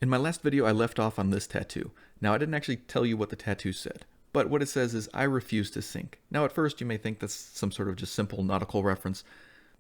In my last video, I left off on this tattoo. Now, I didn't actually tell you what the tattoo said, but what it says is, I refuse to sink. Now, at first, you may think that's some sort of just simple nautical reference,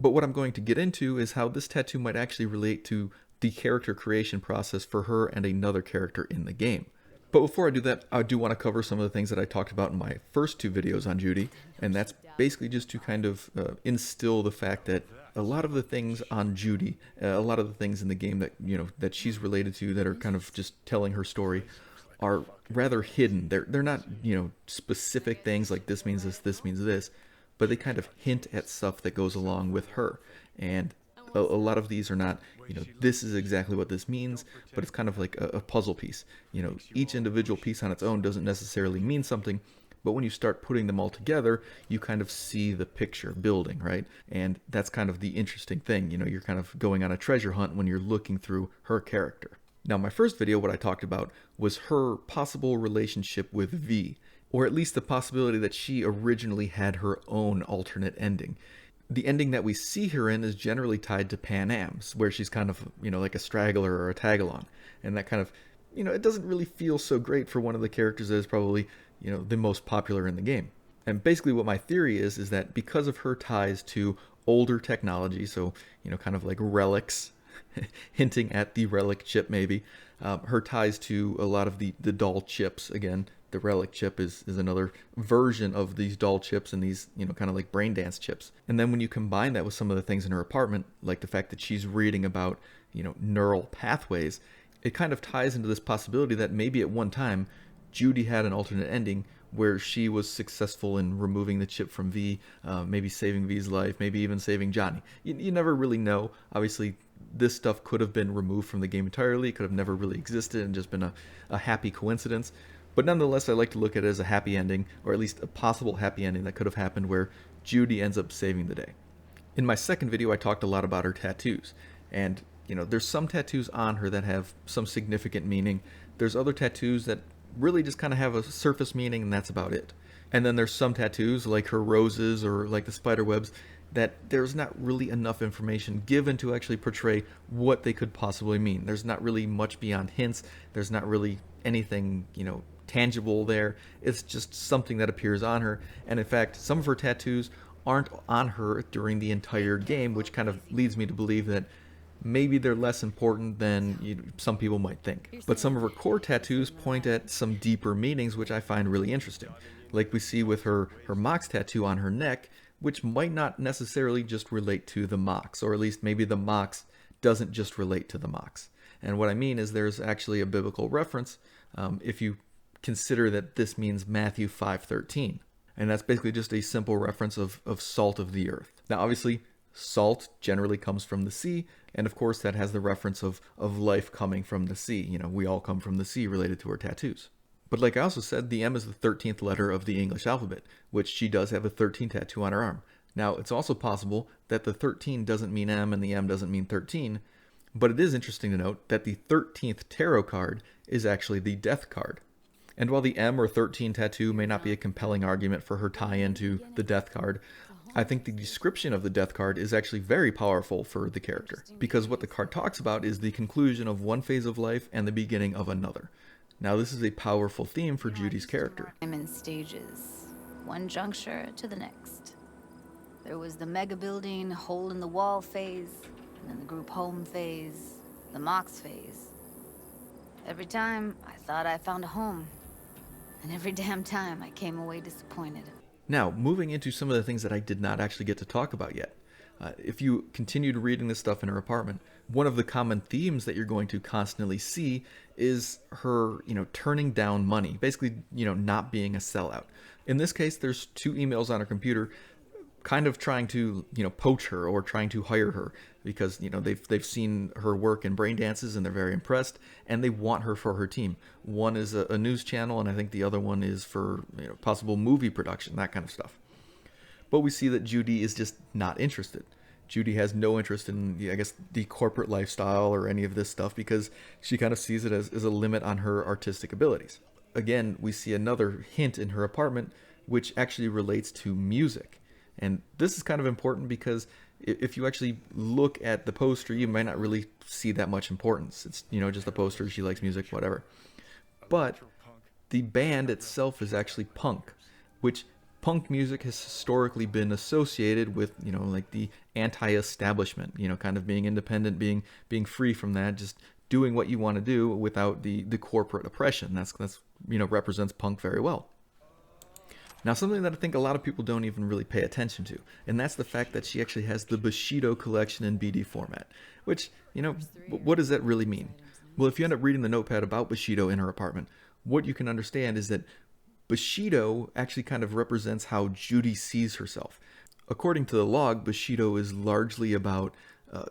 but what I'm going to get into is how this tattoo might actually relate to the character creation process for her and another character in the game. But before I do that, I do want to cover some of the things that I talked about in my first two videos on Judy, and that's basically just to kind of instill the fact that a lot of the things on Judy, a lot of the things in the game that that she's related to, that are kind of just telling her story, are rather hidden. They're not specific things like this means this means this, but they kind of hint at stuff that goes along with her. And a lot of these are not, this is exactly what this means, but it's kind of like a puzzle piece. Each individual piece on its own doesn't necessarily mean something, but when you start putting them all together, you kind of see the picture building, right? And that's kind of the interesting thing. You're kind of going on a treasure hunt when you're looking through her character. Now, my first video, what I talked about was her possible relationship with V, or at least the possibility that she originally had her own alternate ending. The ending that we see her in is generally tied to Pan Am's, where she's kind of, like a straggler or a tag-along. And that kind of, it doesn't really feel so great for one of the characters that is probably, the most popular in the game. And basically what my theory is that because of her ties to older technology, so, kind of like relics, hinting at the relic chip maybe, her ties to a lot of the doll chips, again, the relic chip is another version of these doll chips and these, kind of like brain dance chips. And then when you combine that with some of the things in her apartment, like the fact that she's reading about, neural pathways, it kind of ties into this possibility that maybe at one time, Judy had an alternate ending where she was successful in removing the chip from V, maybe saving V's life, maybe even saving Johnny. You never really know. Obviously, this stuff could have been removed from the game entirely. It could have never really existed and just been a happy coincidence. But nonetheless, I like to look at it as a happy ending, or at least a possible happy ending that could have happened where Judy ends up saving the day. In my second video, I talked a lot about her tattoos. And, there's some tattoos on her that have some significant meaning. There's other tattoos that really just kind of have a surface meaning, and that's about it. And then there's some tattoos, like her roses or like the spider webs, that there's not really enough information given to actually portray what they could possibly mean. There's not really much beyond hints. There's not really anything, tangible there. It's just something that appears on her. And in fact, some of her tattoos aren't on her during the entire game, which kind of leads me to believe that maybe they're less important than some people might think. But some of her core tattoos point at some deeper meanings, which I find really interesting. Like we see with her Mox tattoo on her neck, which might not necessarily just relate to the Mox, or at least maybe the Mox doesn't just relate to the Mox. And what I mean is there's actually a biblical reference if you consider that this means Matthew 5:13. And that's basically just a simple reference of salt of the earth. Now, obviously, salt generally comes from the sea, and of course that has the reference of life coming from the sea. We all come from the sea related to our tattoos. But like I also said, the M is the 13th letter of the English alphabet, which she does have a 13 tattoo on her arm. Now, it's also possible that the 13 doesn't mean M and the M doesn't mean 13, but it is interesting to note that the 13th tarot card is actually the death card. And while the M or 13 tattoo may not be a compelling argument for her tie-in to the death card, I think the description of the death card is actually very powerful for the character, because what the card talks about is the conclusion of one phase of life and the beginning of another. Now, this is a powerful theme for Judy's character. I'm in stages, one juncture to the next. There was the mega building, hole in the wall phase, and then the group home phase, the Mox phase. Every time, I thought I found a home. And every damn time, I came away disappointed. Now, moving into some of the things that I did not actually get to talk about yet. If you continued reading this stuff in her apartment, one of the common themes that you're going to constantly see is her, turning down money. Basically, not being a sellout. In this case, there's 2 emails on her computer kind of trying to, poach her or trying to hire her because, they've seen her work in brain dances and they're very impressed and they want her for her team. One is a news channel and I think the other one is for, possible movie production, that kind of stuff. But we see that Judy is just not interested. Judy has no interest in, the corporate lifestyle or any of this stuff because she kind of sees it as a limit on her artistic abilities. Again, we see another hint in her apartment, which actually relates to music. And this is kind of important because If you actually look at the poster, you might not really see that much importance. It's, just a poster. She likes music, whatever. But the band itself is actually punk, which punk music has historically been associated with, like the anti-establishment, kind of being independent, being free from that, just doing what you want to do without the corporate oppression. That's represents punk very well. Now, something that I think a lot of people don't even really pay attention to, and that's the fact that she actually has the Bushido collection in BD format, which, what does that really mean? Well, if you end up reading the notepad about Bushido in her apartment, what you can understand is that Bushido actually kind of represents how Judy sees herself. According to the log, Bushido is largely about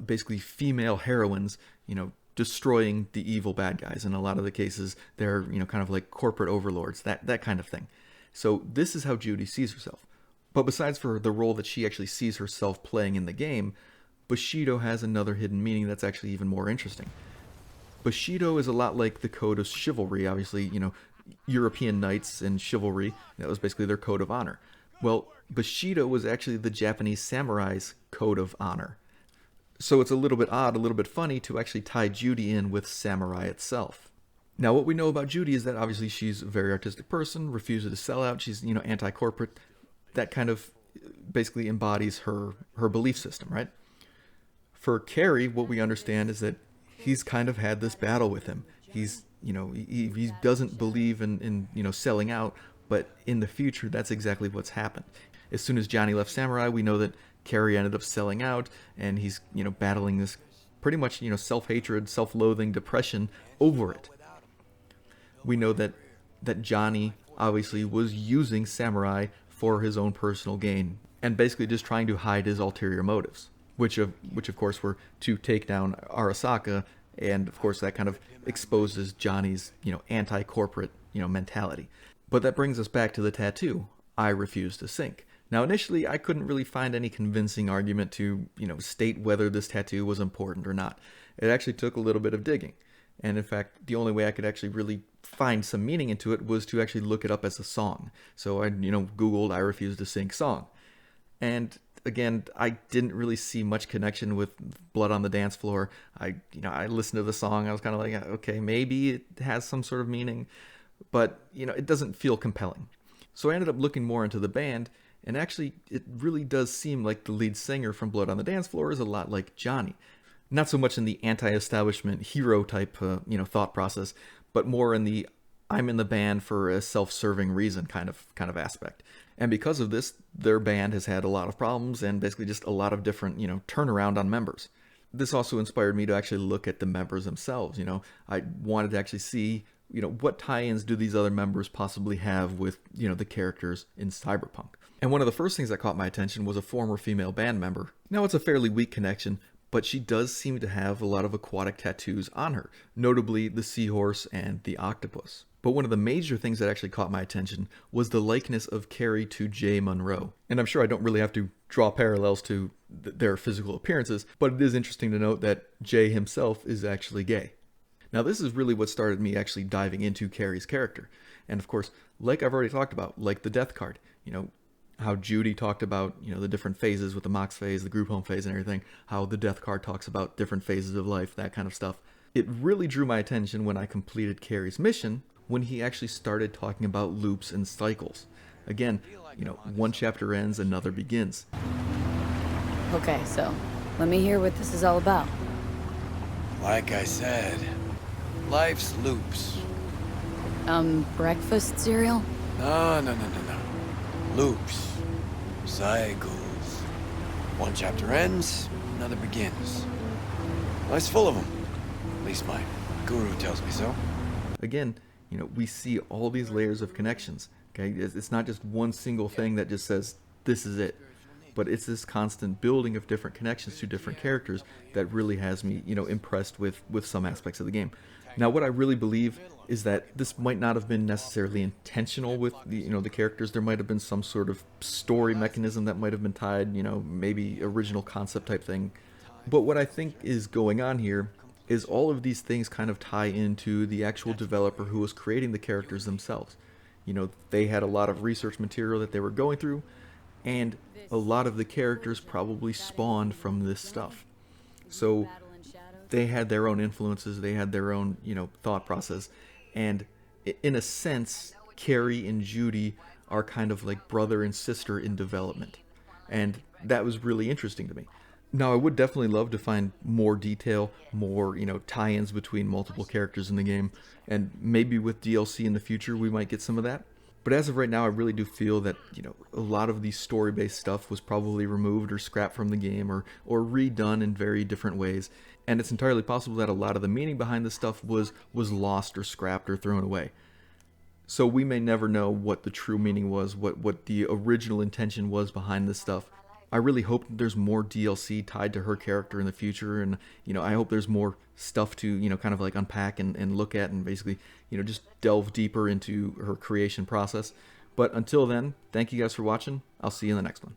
basically female heroines, destroying the evil bad guys. In a lot of the cases, they're, kind of like corporate overlords, that kind of thing. So this is how Judy sees herself. But besides for the role that she actually sees herself playing in the game, Bushido has another hidden meaning that's actually even more interesting. Bushido is a lot like the code of chivalry. Obviously, European knights and chivalry, that was basically their code of honor. Well, Bushido was actually the Japanese samurai's code of honor. So it's a little bit odd, a little bit funny to actually tie Judy in with samurai itself. Now, what we know about Judy is that obviously she's a very artistic person, refuses to sell out, she's, anti-corporate. That kind of basically embodies her belief system, right? For Kerry, what we understand is that he's kind of had this battle with him. He's, he doesn't believe in selling out, but in the future, that's exactly what's happened. As soon as Johnny left Samurai, we know that Kerry ended up selling out, and he's, battling this pretty much, self-hatred, self-loathing, depression over it. We know that Johnny obviously was using Samurai for his own personal gain, and basically just trying to hide his ulterior motives, which of course were to take down Arasaka, and of course that kind of exposes Johnny's, anti-corporate, mentality. But that brings us back to the tattoo, I refuse to sink. Now, initially, I couldn't really find any convincing argument to, state whether this tattoo was important or not. It actually took a little bit of digging. And in fact, the only way I could actually really find some meaning into it was to actually look it up as a song. So I, Googled I refuse to sink song. And again, I didn't really see much connection with Blood on the Dance Floor. I listened to the song. I was kind of like, okay, maybe it has some sort of meaning, but, it doesn't feel compelling. So I ended up looking more into the band, and actually, it really does seem like the lead singer from Blood on the Dance Floor is a lot like Johnny. Not so much in the anti-establishment hero type, thought process, but more in the I'm in the band for a self-serving reason kind of aspect. And because of this, their band has had a lot of problems and basically just a lot of different, turnaround on members. This also inspired me to actually look at the members themselves. I wanted to actually see, what tie-ins do these other members possibly have with, the characters in Cyberpunk. And one of the first things that caught my attention was a former female band member. Now, it's a fairly weak connection, but she does seem to have a lot of aquatic tattoos on her, notably the seahorse and the octopus. But one of the major things that actually caught my attention was the likeness of Kerry to Jay Monroe. And I'm sure I don't really have to draw parallels to their physical appearances, but it is interesting to note that Jay himself is actually gay. Now, this is really what started me actually diving into Kerry's character. And of course, like I've already talked about, like the death card, how Judy talked about, the different phases with the Mox phase, the group home phase and everything, how the death card talks about different phases of life, that kind of stuff. It really drew my attention when I completed Kerry's mission, when he actually started talking about loops and cycles. Again, one chapter ends, another begins. Okay, so let me hear what this is all about. Like I said, life's loops. Breakfast cereal? No. Loops. Cycles. One chapter ends, another begins. Life's full of them. At least my guru tells me so. Again, we see all these layers of connections. Okay, it's not just one single thing that just says, this is it. But it's this constant building of different connections to different characters that really has me, impressed with some aspects of the game. Now, what I really believe is that this might not have been necessarily intentional with the characters. There might have been some sort of story mechanism that might have been tied, maybe original concept type thing. But what I think is going on here is all of these things kind of tie into the actual developer who was creating the characters themselves. They had a lot of research material that they were going through, and a lot of the characters probably spawned from this stuff. So they had their own influences, they had their own, thought process, and in a sense, Kerry and Judy are kind of like brother and sister in development, and that was really interesting to me. Now, I would definitely love to find more detail, more, tie-ins between multiple characters in the game, and maybe with DLC in the future we might get some of that. But as of right now, I really do feel that, a lot of the story-based stuff was probably removed or scrapped from the game or redone in very different ways. And it's entirely possible that a lot of the meaning behind this stuff was lost or scrapped or thrown away. So we may never know what the true meaning was, what the original intention was behind this stuff. I really hope that there's more DLC tied to her character in the future, and I hope there's more stuff to kind of like unpack and look at, and basically just delve deeper into her creation process. But until then, thank you guys for watching. I'll see you in the next one.